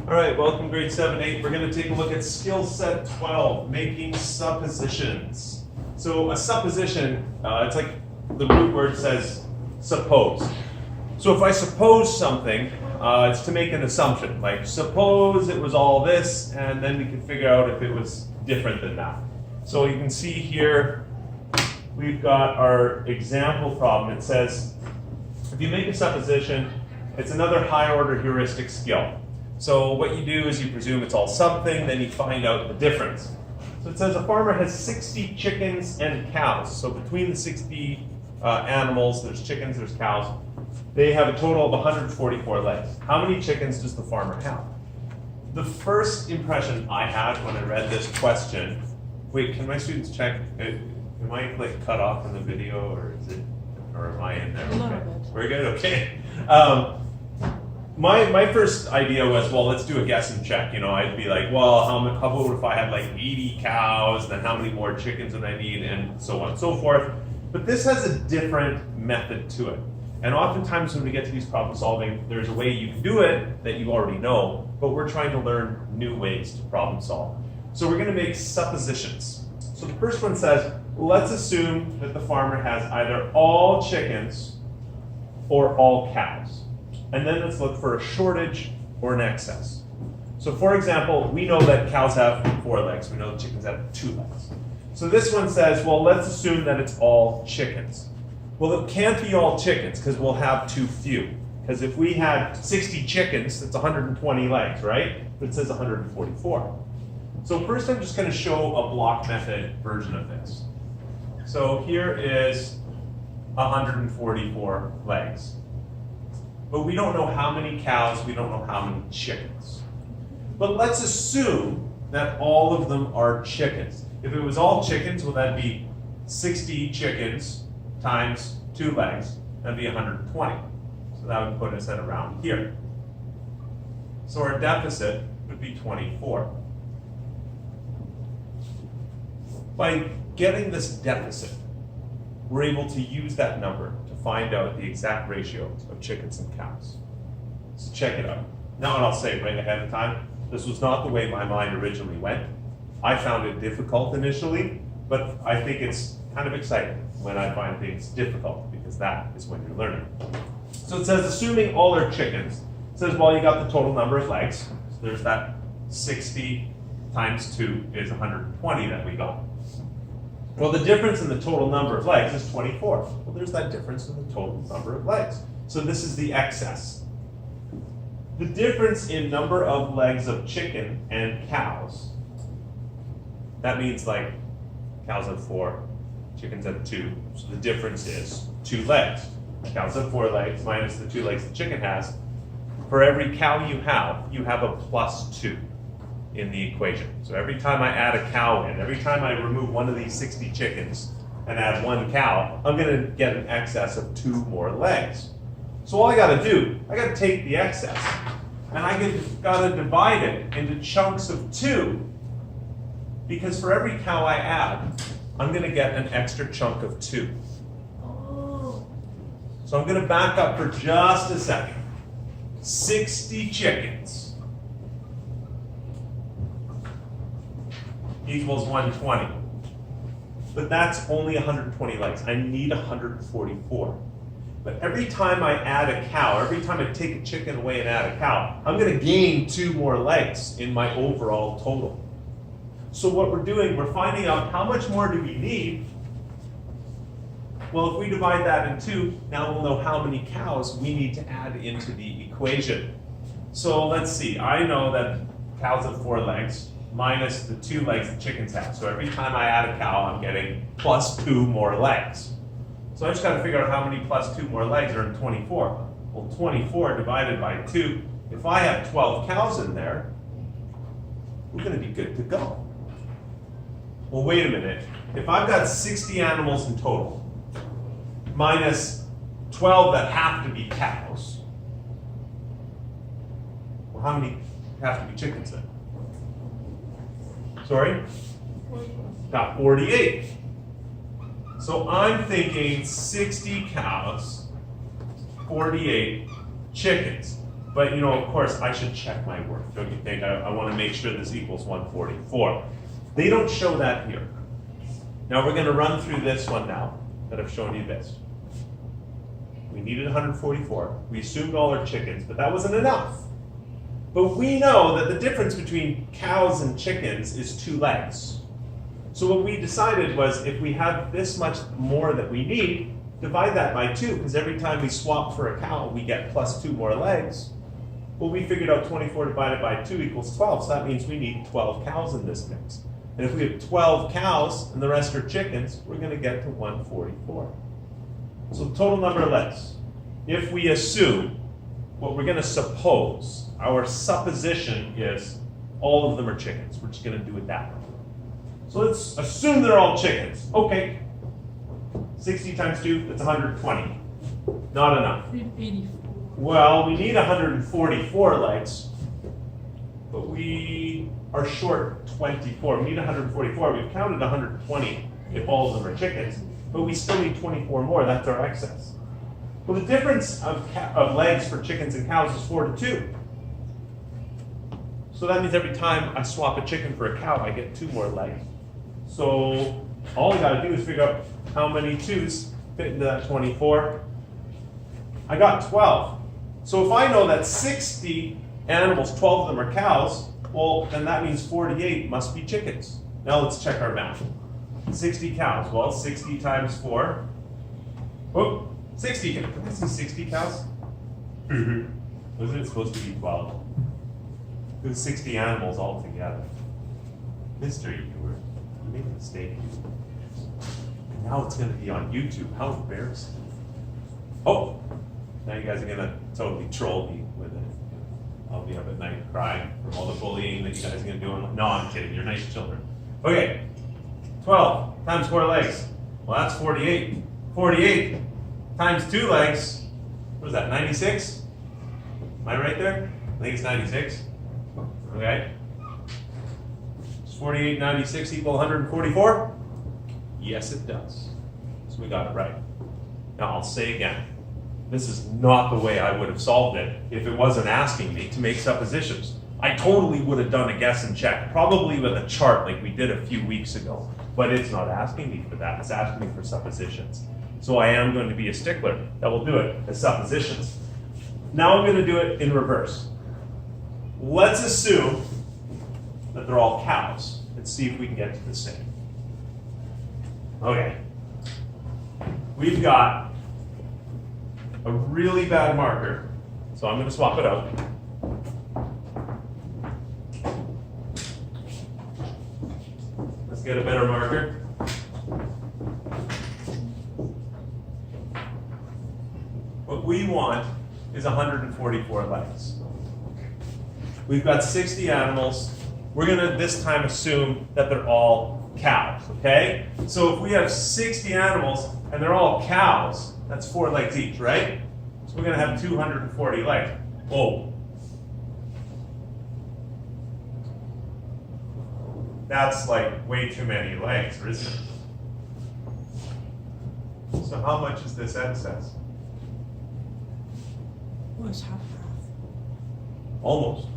All right, welcome grade 7-8. We're going to take a look at skill set 12, making suppositions. So a supposition, it's like the root word says suppose. So if I suppose something, it's to make an assumption. Like suppose it was all this, and then we can figure out if it was different than that. So you can see here, we've got our example problem. It says, if you make a supposition, it's another high order heuristic skill. So what you do is you presume it's all something, then you find out the difference. So it says a farmer has 60 chickens and cows. So between the 60 animals, there's chickens, there's cows, they have a total of 144 legs. How many chickens does the farmer have? The first impression I had when I read this question, wait, can my students check, am I like cut off in the video or am I in there? Okay. We're good, okay. My first idea was, well, let's do a guess and check. You know, I'd be like, well, how about if I had like 80 cows, then how many more chickens would I need, and so on and so forth. But this has a different method to it. And oftentimes when we get to these problem solving, there's a way you can do it that you already know, but we're trying to learn new ways to problem solve. So we're going to make suppositions. So the first one says, let's assume that the farmer has either all chickens or all cows. And then let's look for a shortage or an excess. So for example, we know that cows have 4 legs. We know that chickens have 2 legs. So this one says, well, let's assume that it's all chickens. Well, it can't be all chickens because we'll have too few. Because if we had 60 chickens, that's 120 legs, right? But it says 144. So first I'm just going to show a block method version of this. So here is 144 legs. But we don't know how many cows, we don't know how many chickens. But let's assume that all of them are chickens. If it was all chickens, well, that'd be 60 chickens times 2 legs. That'd be 120. So that would put us at around here. So our deficit would be 24. By getting this deficit, we're able to use that number to find out the exact ratios of chickens and cows. So check it out. Now, and I'll say right ahead of time, this was not the way my mind originally went. I found it difficult initially, but I think it's kind of exciting when I find things difficult, because that is when you're learning. So it says, assuming all are chickens, it says, well, you got the total number of legs. So there's that 60 times 2 is 120 that we got. Well, the difference in the total number of legs is 24. Well, there's that difference in the total number of legs. So this is the excess. The difference in number of legs of chicken and cows, that means like cows have 4, chickens have 2. So the difference is 2 legs. Cows have 4 legs minus the 2 legs the chicken has. For every cow you have a plus 2. In the equation. So every time I add a cow in, every time I remove one of these 60 chickens and add 1 cow, I'm going to get an excess of 2 more legs. So all I got to do, I got to take the excess and I got to divide it into chunks of 2, because for every cow I add, I'm going to get an extra chunk of 2. So I'm going to back up for just a second. 60 chickens equals 120. But that's only 120 legs. I need 144. But every time I add a cow, every time I take a chicken away and add a cow, I'm going to gain 2 more legs in my overall total. So what we're doing, we're finding out how much more do we need. Well, if we divide that in 2, now we'll know how many cows we need to add into the equation. So let's see. I know that cows have 4 legs. Minus the 2 legs the chickens have. So every time I add a cow, I'm getting plus 2 more legs. So I just got to figure out how many plus 2 more legs are in 24. Well, 24 divided by 2, if I have 12 cows in there, we're going to be good to go. Well, wait a minute. If I've got 60 animals in total, minus 12 that have to be cows, well, how many have to be chickens then? Sorry? Got 48. So I'm thinking 60 cows, 48 chickens. But of course, I should check my work, don't you think? I want to make sure this equals 144. They don't show that here. Now we're going to run through this one now that I've shown you this. We needed 144. We assumed all our chickens, but that wasn't enough. But we know that the difference between cows and chickens is 2 legs. So what we decided was if we have this much more that we need, divide that by 2, because every time we swap for a cow, we get plus 2 more legs. Well, we figured out 24 divided by 2 equals 12, so that means we need 12 cows in this mix. And if we have 12 cows and the rest are chickens, we're going to get to 144. So the total number of legs. If we assume, what we're going to suppose, our supposition is all of them are chickens. We're just going to do it that way. So let's assume they're all chickens. Okay. 60 times 2, that's 120. Not enough. 84. Well, we need 144 legs, but we are short 24. We need 144. We've counted 120 if all of them are chickens, but we still need 24 more. That's our excess. Well, the difference of legs for chickens and cows is 4 to 2. So that means every time I swap a chicken for a cow, I get 2 more legs. So all I got to do is figure out how many 2s fit into that 24. I got 12. So if I know that 60 animals, 12 of them are cows, well, then that means 48 must be chickens. Now let's check our math. 60 cows. Well, 60 times 4. Oh, 60. Can I see 60 cows? Wasn't it supposed to be 12? It was 60 animals altogether. Mr. Ewert, you made a mistake. And now it's going to be on YouTube. How embarrassing. Oh, now you guys are going to totally troll me with it. I'll be up at night crying from all the bullying that you guys are going to do. No, I'm kidding. You're nice children. Okay, 12 times 4 legs. Well, that's 48. 48 times 2 legs. What is that, 96? Am I right there? I think it's 96. Okay. Does 48 96 equal 144? Yes, it does. So we got it right. Now I'll say again, this is not the way I would have solved it if it wasn't asking me to make suppositions. I totally would have done a guess and check, probably with a chart like we did a few weeks ago, but it's not asking me for that. It's asking me for suppositions. So I am going to be a stickler that will do it as suppositions. Now I'm going to do it in reverse. Let's assume that they're all cows and see if we can get to the same. Okay. We've got a really bad marker, so I'm going to swap it out. Let's get a better marker. What we want is 144 legs. We've got 60 animals. We're going to this time assume that they're all cows, okay? So if we have 60 animals and they're all cows, that's 4 legs each, right? So we're going to have 240 legs. Oh. That's like way too many legs, isn't it? So how much is this excess? Well, it's half. Almost.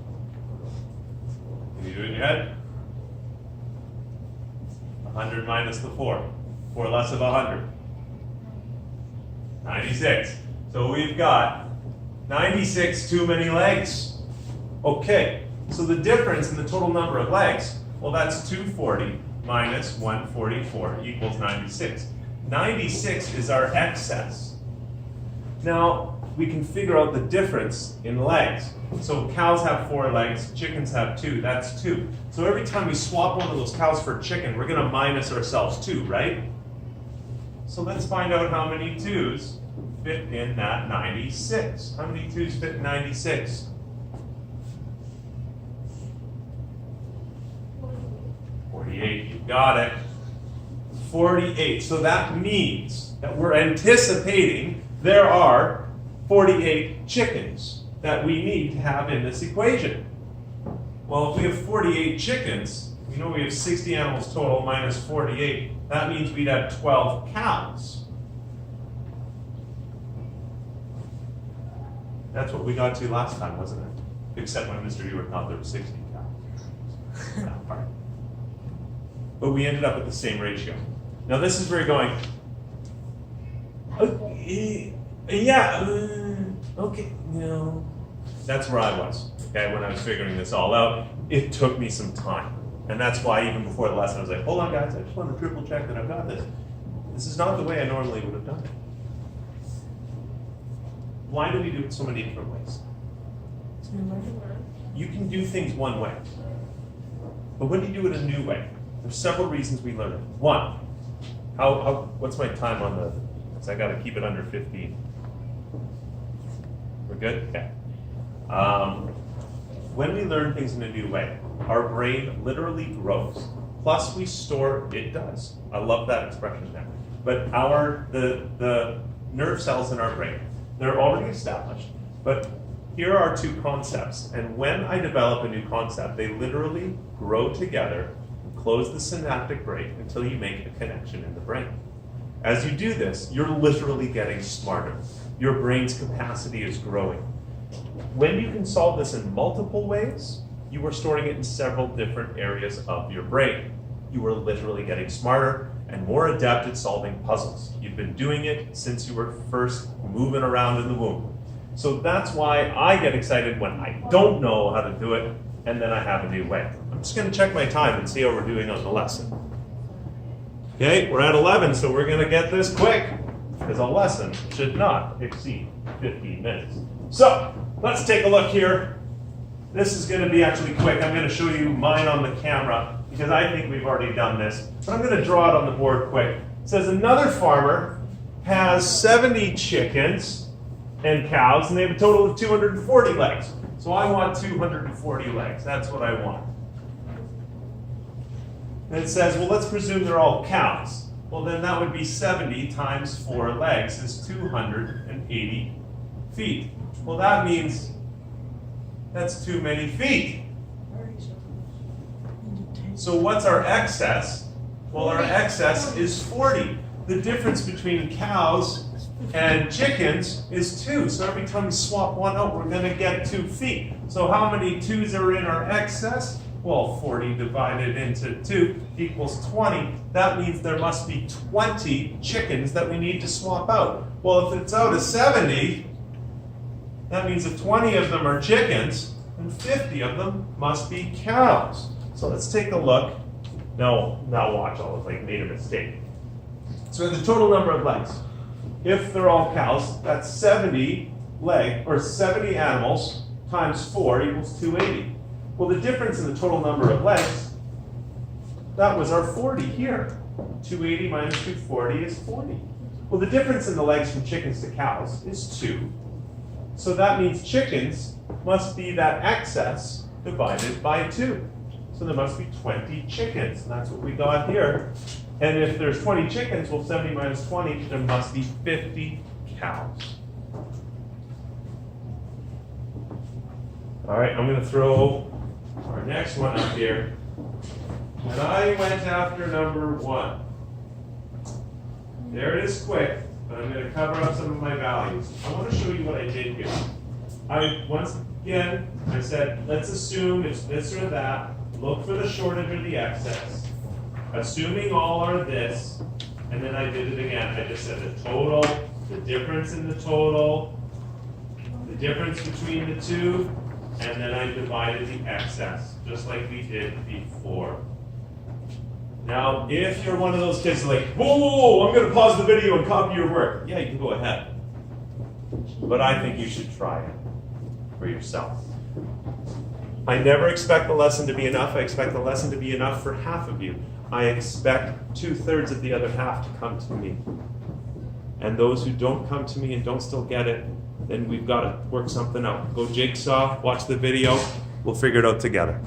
Can you do it in your head? 100 minus the 4. 4 less of 100. 96. So we've got 96 too many legs. Okay, so the difference in the total number of legs, well, that's 240 minus 144 equals 96. 96 is our excess. Now, we can figure out the difference in legs. So cows have 4 legs, chickens have 2, that's 2. So every time we swap one of those cows for a chicken, we're gonna minus ourselves 2, right? So let's find out how many 2s fit in that 96. How many 2s fit in 96? 48, you got it. 48, so that means that we're anticipating there are 48 chickens that we need to have in this equation. Well, if we have 48 chickens, we know we have 60 animals total minus 48. That means we'd have 12 cows. That's what we got to last time, wasn't it? Except when Mr. Ewert thought there were 60 cows. All right. But we ended up at the same ratio. Now this is where you're going, okay, no. That's where I was, okay, when I was figuring this all out. It took me some time. And that's why even before the lesson I was like, hold on guys, I just want to triple check that I've got this. This is not the way I normally would have done it. Why do we do it so many different ways? You can do things one way. But when you do it a new way, there's several reasons we learn it. One, what's my time on the, because I got to keep it under 15. We're good? Okay. When we learn things in a new way, our brain literally grows. Plus we store, it does. I love that expression there. But the nerve cells in our brain, they're already established, but here are two concepts. And when I develop a new concept, they literally grow together and close the synaptic break until you make a connection in the brain. As you do this, you're literally getting smarter. Your brain's capacity is growing. When you can solve this in multiple ways, you are storing it in several different areas of your brain. You are literally getting smarter and more adept at solving puzzles. You've been doing it since you were first moving around in the womb. So that's why I get excited when I don't know how to do it, and then I have a new way. I'm just going to check my time and see how we're doing on the lesson. Okay, we're at 11, so we're going to get this quick, because a lesson should not exceed 15 minutes. So, let's take a look here. This is going to be actually quick. I'm going to show you mine on the camera, because I think we've already done this. But I'm going to draw it on the board quick. It says another farmer has 70 chickens and cows, and they have a total of 240 legs. So I want 240 legs. That's what I want. And it says, well, let's presume they're all cows. Well, then that would be 70 times 4 legs is 280 feet. Well, that means that's too many feet. So what's our excess? Well, our excess is 40. The difference between cows and chickens is 2. So every time we swap one out, we're going to get 2 feet. So how many 2's are in our excess? Well, 40 divided into 2 equals 20. That means there must be 20 chickens that we need to swap out. Well, if it's out of 70, that means if 20 of them are chickens, and 50 of them must be cows. So let's take a look. Now watch, I was made a mistake. So the total number of legs, if they're all cows, that's 70 animals times 4 equals 280. Well, the difference in the total number of legs, that was our 40 here. 280 minus 240 is 40. Well, the difference in the legs from chickens to cows is 2. So that means chickens must be that excess divided by 2. So there must be 20 chickens, and that's what we got here. And if there's 20 chickens, well, 70 minus 20, there must be 50 cows. All right, I'm going to throw our next one up here. And I went after number 1. There it is quick, but I'm going to cover up some of my values. I want to show you what I did here. Once again, I said, let's assume it's this or that. Look for the shortage or the excess. Assuming all are this, and then I did it again. I just said the total, the difference in the total, the difference between the two, and then I divided the excess, just like we did before. Now, if you're one of those kids who are like, whoa, I'm going to pause the video and copy your work. Yeah, you can go ahead. But I think you should try it for yourself. I never expect the lesson to be enough. I expect the lesson to be enough for half of you. I expect 2/3 of the other half to come to me. And those who don't come to me and don't still get it, then we've got to work something out. Go jigsaw, watch the video, we'll figure it out together.